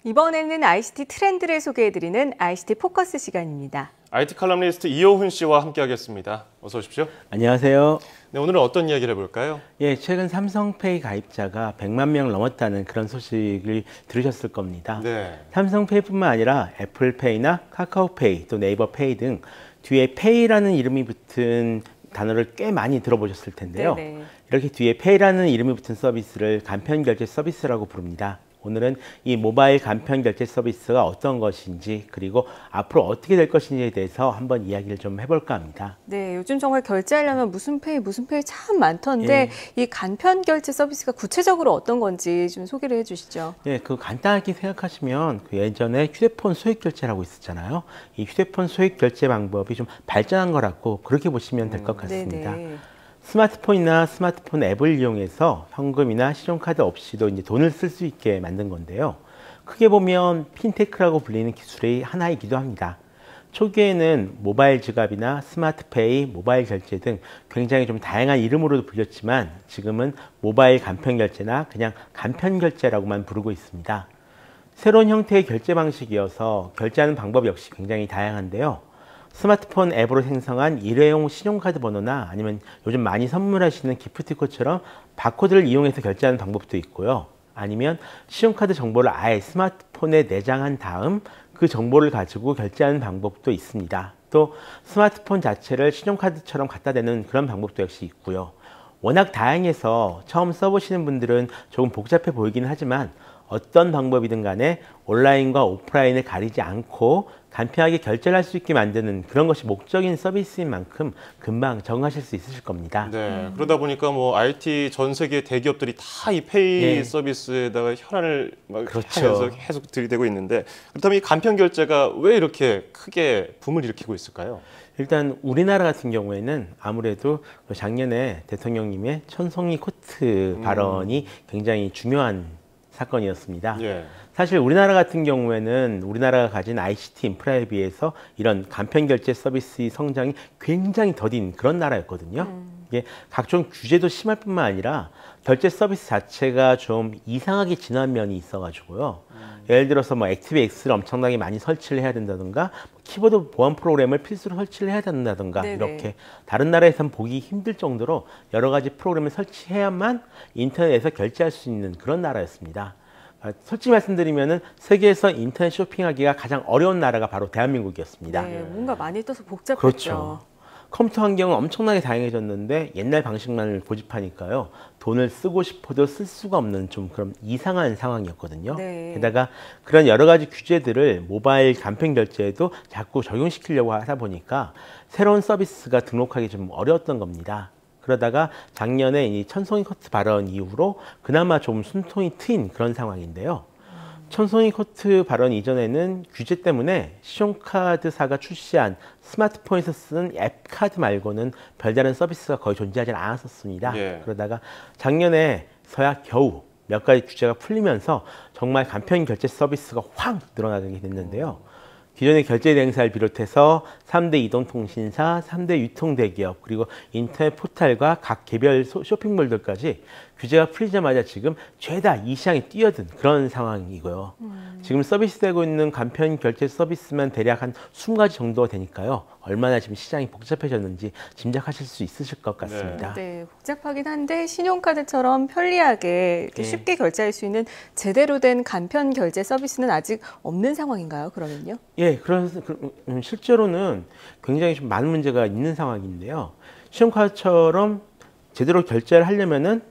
이번에는 ICT 트렌드를 소개해드리는 ICT 포커스 시간입니다. IT 칼럼니스트 이호훈 씨와 함께하겠습니다. 어서 오십시오. 안녕하세요. 네, 오늘은 어떤 이야기를 해볼까요? 예, 최근 삼성페이 가입자가 100만 명 넘었다는 그런 소식을 들으셨을 겁니다. 네. 삼성페이뿐만 아니라 애플페이나 카카오페이 또 네이버페이 등 뒤에 페이라는 이름이 붙은 단어를 꽤 많이 들어보셨을 텐데요. 네네. 이렇게 뒤에 페이라는 이름이 붙은 서비스를 간편결제 서비스라고 부릅니다. 오늘은 이 모바일 간편결제 서비스가 어떤 것인지 그리고 앞으로 어떻게 될 것인지에 대해서 한번 이야기를 좀 해볼까 합니다. 네, 요즘 정말 결제하려면 무슨 페이 참 많던데 이 간편결제 서비스가 구체적으로 어떤 건지 좀 소개를 해주시죠. 네, 그 간단하게 생각하시면 그 예전에 휴대폰 소액결제라고 있었잖아요. 이 휴대폰 소액결제 방법이 좀 발전한 거라고 그렇게 보시면 될 것 같습니다. 네네. 스마트폰이나 스마트폰 앱을 이용해서 현금이나 신용카드 없이도 이제 돈을 쓸 수 있게 만든 건데요. 크게 보면 핀테크라고 불리는 기술의 하나이기도 합니다. 초기에는 모바일 지갑이나 스마트페이, 모바일 결제 등 굉장히 좀 다양한 이름으로도 불렸지만 지금은 모바일 간편결제나 그냥 간편결제라고만 부르고 있습니다. 새로운 형태의 결제 방식이어서 결제하는 방법 역시 굉장히 다양한데요. 스마트폰 앱으로 생성한 일회용 신용카드 번호나 아니면 요즘 많이 선물하시는 기프티콘처럼 바코드를 이용해서 결제하는 방법도 있고요. 아니면 신용카드 정보를 아예 스마트폰에 내장한 다음 그 정보를 가지고 결제하는 방법도 있습니다. 또 스마트폰 자체를 신용카드처럼 갖다 대는 그런 방법도 역시 있고요. 워낙 다양해서 처음 써보시는 분들은 조금 복잡해 보이긴 하지만 어떤 방법이든 간에 온라인과 오프라인을 가리지 않고 간편하게 결제를 할 수 있게 만드는 그런 것이 목적인 서비스인 만큼 금방 적응하실 수 있으실 겁니다. 네, 그러다 보니까 뭐 IT 전 세계 대기업들이 다 이 페이 서비스에다가 혈안을 막 하면서 계속 들이대고 있는데 그렇다면 이 간편 결제가 왜 이렇게 크게 붐을 일으키고 있을까요? 일단 우리나라 같은 경우에는 아무래도 작년에 대통령님의 천송이 코트 발언이 굉장히 중요한 사건이었습니다. 사실 우리나라 같은 경우에는 우리나라가 가진 ICT 인프라에 비해서 이런 간편결제 서비스의 성장이 굉장히 더딘 그런 나라였거든요. 이게 각종 규제도 심할 뿐만 아니라 결제 서비스 자체가 좀 이상하게 진화한 면이 있어가지고요. 예를 들어서 뭐 액티브엑스를 엄청나게 많이 설치를 해야 된다든가 키보드 보안 프로그램을 필수로 설치를 해야 된다든가 이렇게 다른 나라에선 보기 힘들 정도로 여러 가지 프로그램을 설치해야만 인터넷에서 결제할 수 있는 그런 나라였습니다. 솔직히 말씀드리면은 세계에서 인터넷 쇼핑하기가 가장 어려운 나라가 바로 대한민국이었습니다. 네, 뭔가 많이 떠서 복잡했죠. 그렇죠. 컴퓨터 환경은 엄청나게 다양해졌는데 옛날 방식만을 고집하니까요. 돈을 쓰고 싶어도 쓸 수가 없는 좀 그런 이상한 상황이었거든요. 게다가 그런 여러 가지 규제들을 모바일 간편 결제에도 자꾸 적용시키려고 하다 보니까 새로운 서비스가 등록하기 좀 어려웠던 겁니다. 그러다가 작년에 이 천송이 코트 발언 이후로 그나마 좀 숨통이 트인 그런 상황인데요. 천송이 코트 발언 이전에는 규제 때문에 신용카드사가 출시한 스마트폰에서 쓰는 앱카드 말고는 별다른 서비스가 거의 존재하지 않았었습니다. 그러다가 작년에서야 겨우 몇 가지 규제가 풀리면서 정말 간편 결제 서비스가 확 늘어나게 됐는데요. 기존의 결제 대행사를 비롯해서 3대 이동통신사, 3대 유통대기업, 그리고 인터넷 포털과 각 개별 쇼핑몰들까지 규제가 풀리자마자 지금 죄다 이 시장에 뛰어든 그런 상황이고요. 지금 서비스되고 있는 간편 결제 서비스만 대략 한 20가지 정도가 되니까요. 얼마나 지금 시장이 복잡해졌는지 짐작하실 수 있으실 것 같습니다. 네, 복잡하긴 한데 신용카드처럼 편리하게 쉽게 결제할 수 있는 제대로 된 간편 결제 서비스는 아직 없는 상황인가요, 그러면요? 예, 그래서 실제로는 굉장히 좀 많은 문제가 있는 상황인데요. 신용카드처럼 제대로 결제를 하려면은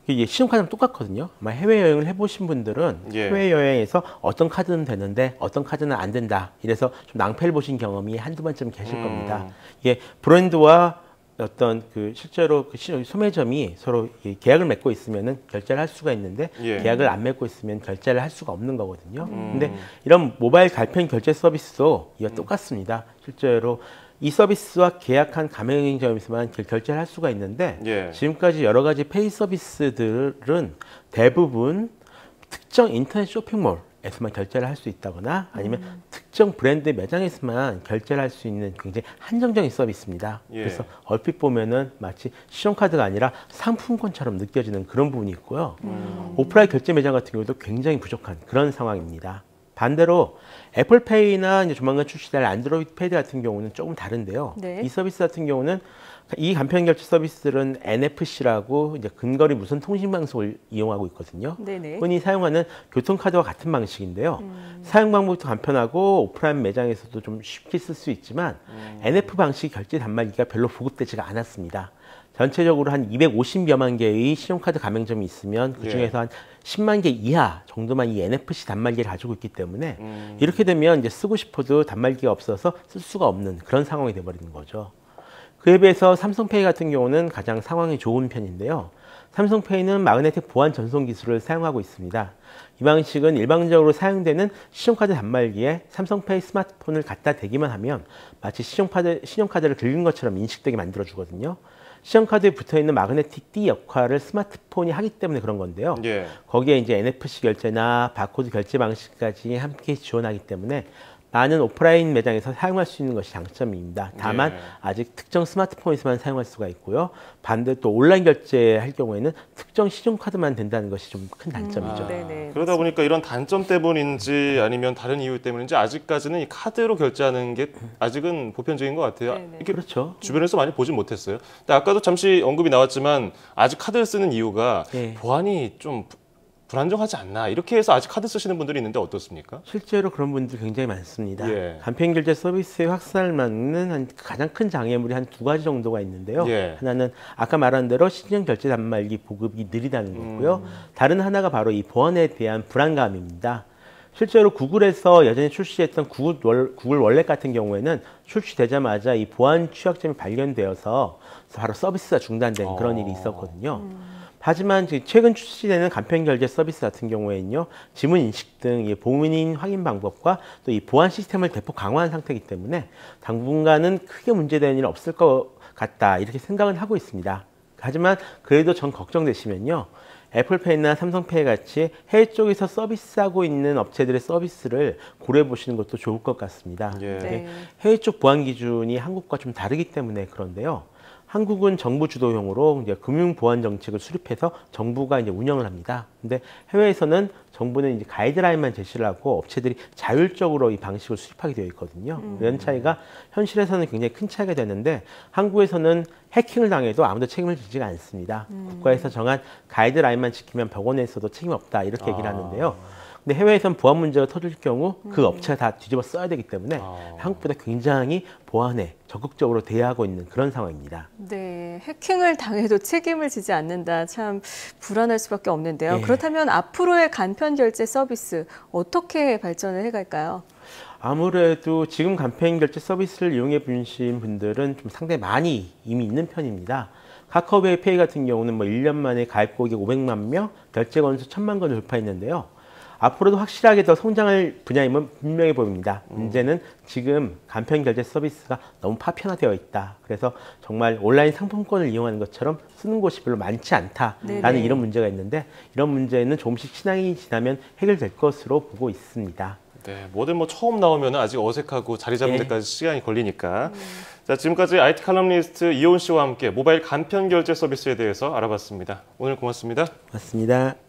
이게 신용카드랑 똑같거든요. 아마 해외여행을 해보신 분들은 해외여행에서 어떤 카드는 되는데 어떤 카드는 안 된다. 이래서 좀 낭패를 보신 경험이 한두 번쯤 계실 겁니다. 이게 브랜드와 어떤 그 실제로 그 소매점이 서로 계약을 맺고 있으면은 결제를 할 수가 있는데 계약을 안 맺고 있으면 결제를 할 수가 없는 거거든요. 근데 이런 모바일 간편 결제 서비스도 이와 똑같습니다. 실제로 이 서비스와 계약한 가맹점에서만 결제를 할 수가 있는데 지금까지 여러 가지 페이 서비스들은 대부분 특정 인터넷 쇼핑몰 에서만 결제를 할 수 있다거나 아니면 특정 브랜드 매장에서만 결제를 할 수 있는 굉장히 한정적인 서비스입니다. 예. 그래서 얼핏 보면은 마치 신용카드가 아니라 상품권처럼 느껴지는 그런 부분이 있고요. 오프라인 결제 매장 같은 경우도 굉장히 부족한 그런 상황입니다. 반대로 애플페이나 이제 조만간 출시될 안드로이드 패드 같은 경우는 조금 다른데요. 네. 이 서비스 같은 경우는 이 간편 결제 서비스들은 NFC라고 이제 근거리 무선 통신 방송을 이용하고 있거든요. 네네. 흔히 사용하는 교통카드와 같은 방식인데요. 사용 방법도 간편하고 오프라인 매장에서도 좀 쉽게 쓸 수 있지만 NF 방식 결제 단말기가 별로 보급되지가 않았습니다. 전체적으로 한 250여만 개의 신용카드 가맹점이 있으면 그중에서 한 10만 개 이하 정도만 이 NFC 단말기를 가지고 있기 때문에 이렇게 되면 이제 쓰고 싶어도 단말기가 없어서 쓸 수가 없는 그런 상황이 돼버리는 거죠. 그에 비해서 삼성페이 같은 경우는 가장 상황이 좋은 편인데요. 삼성페이는 마그네틱 보안 전송 기술을 사용하고 있습니다. 이 방식은 일반적으로 사용되는 신용카드 단말기에 삼성페이 스마트폰을 갖다 대기만 하면 마치 신용카드를 긁은 것처럼 인식되게 만들어주거든요. 신용카드에 붙어있는 마그네틱 띠 역할을 스마트폰이 하기 때문에 그런 건데요. 예. 거기에 이제 NFC 결제나 바코드 결제 방식까지 함께 지원하기 때문에 많은 오프라인 매장에서 사용할 수 있는 것이 장점입니다. 다만 아직 특정 스마트폰에서만 사용할 수가 있고요. 반대 또 온라인 결제할 경우에는 특정 신용카드만 된다는 것이 좀 큰 단점이죠. 그러다 보니까 이런 단점 때문인지 아니면 다른 이유 때문인지 아직까지는 이 카드로 결제하는 게 아직은 보편적인 것 같아요. 이렇게 그렇죠. 주변에서 많이 보진 못했어요. 근데 아까도 잠시 언급이 나왔지만 아직 카드를 쓰는 이유가 보안이 좀 불안정하지 않나 이렇게 해서 아직 카드 쓰시는 분들이 있는데 어떻습니까? 실제로 그런 분들 굉장히 많습니다. 간편결제 서비스의 확산을 막는 가장 큰 장애물이 한 두 가지 정도가 있는데요. 하나는 아까 말한 대로 신용결제 단말기 보급이 느리다는 거고요. 다른 하나가 바로 이 보안에 대한 불안감입니다. 실제로 구글에서 여전히 출시했던 구글 월렛 같은 경우에는 출시되자마자 이 보안 취약점이 발견되어서 바로 서비스가 중단된 그런 일이 있었거든요. 하지만 최근 출시되는 간편결제 서비스 같은 경우에는요, 지문 인식 등 본인 확인 방법과 또 이 보안 시스템을 대폭 강화한 상태이기 때문에 당분간은 크게 문제되는 일 없을 것 같다 이렇게 생각을 하고 있습니다. 하지만 그래도 전 걱정되시면요, 애플페이나 삼성페이 같이 해외 쪽에서 서비스하고 있는 업체들의 서비스를 고려해 보시는 것도 좋을 것 같습니다. 해외 쪽 보안 기준이 한국과 좀 다르기 때문에 그런데요. 한국은 정부 주도형으로 이제 금융 보안 정책을 수립해서 정부가 이제 운영을 합니다. 근데 해외에서는 정부는 이제 가이드라인만 제시를 하고 업체들이 자율적으로 이 방식을 수립하게 되어 있거든요. 이런 차이가 현실에서는 굉장히 큰 차이가 되는데 한국에서는 해킹을 당해도 아무도 책임을 지지가 않습니다. 국가에서 정한 가이드라인만 지키면 병원에서도 책임 없다 이렇게 얘기를 하는데요. 근데 해외에선 보안 문제가 터질 경우 그 업체가 다 뒤집어 써야 되기 때문에 한국보다 굉장히 보안에 적극적으로 대응하고 있는 그런 상황입니다. 네, 해킹을 당해도 책임을 지지 않는다. 참 불안할 수밖에 없는데요. 그렇다면 앞으로의 간편 결제 서비스 어떻게 발전을 해갈까요? 아무래도 지금 간편 결제 서비스를 이용해 보신 분들은 좀 상당히 많이 이미 있는 편입니다. 카카오페이 같은 경우는 1년 만에 가입 고객 500만 명, 결제 건수 1000만 건을 돌파했는데요. 앞으로도 확실하게 더 성장할 분야임은 분명해 보입니다. 문제는 지금 간편 결제 서비스가 너무 파편화되어 있다. 그래서 정말 온라인 상품권을 이용하는 것처럼 쓰는 곳이 별로 많지 않다라는 이런 문제가 있는데 이런 문제는 조금씩 시간이 지나면 해결될 것으로 보고 있습니다. 네, 뭐든 처음 나오면 아직 어색하고 자리 잡는 데까지 시간이 걸리니까. 자, 지금까지 IT 칼럼니스트 이온 씨와 함께 모바일 간편 결제 서비스에 대해서 알아봤습니다. 오늘 고맙습니다. 고맙습니다.